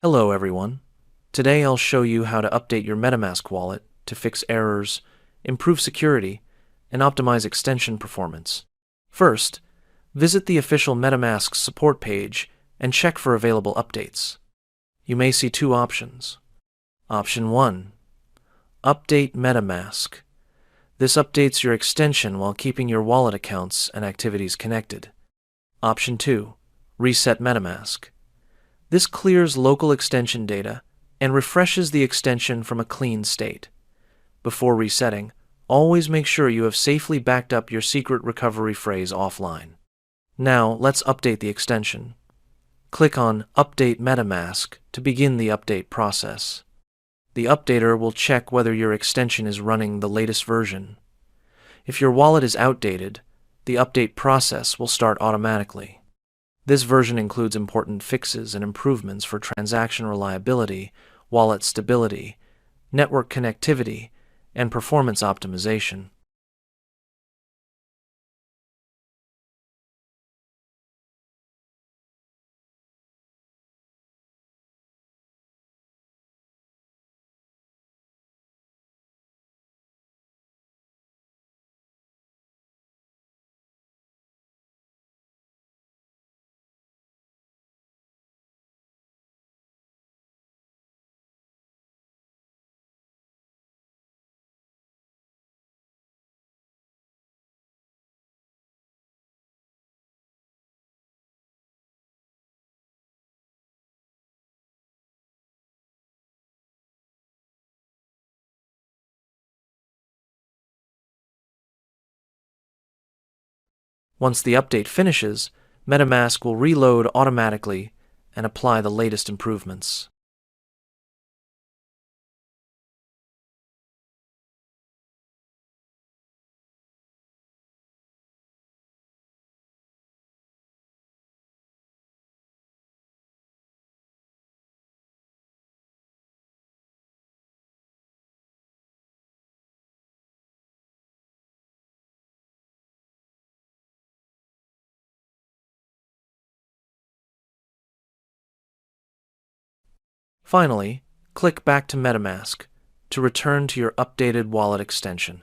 Hello everyone. Today I'll show you how to update your MetaMask wallet to fix errors, improve security, and optimize extension performance. First, visit the official MetaMask support page and check for available updates. You may see two options. Option 1. Update MetaMask. This updates your extension while keeping your wallet accounts and activities connected. Option 2. Reset MetaMask. This clears local extension data and refreshes the extension from a clean state. Before resetting, always make sure you have safely backed up your secret recovery phrase offline. Now, let's update the extension. Click on Update MetaMask to begin the update process. The updater will check whether your extension is running the latest version. If your wallet is outdated, the update process will start automatically. This version includes important fixes and improvements for transaction reliability, wallet stability, network connectivity, and performance optimization. Once the update finishes, MetaMask will reload automatically and apply the latest improvements. Finally, click back to MetaMask to return to your updated wallet extension.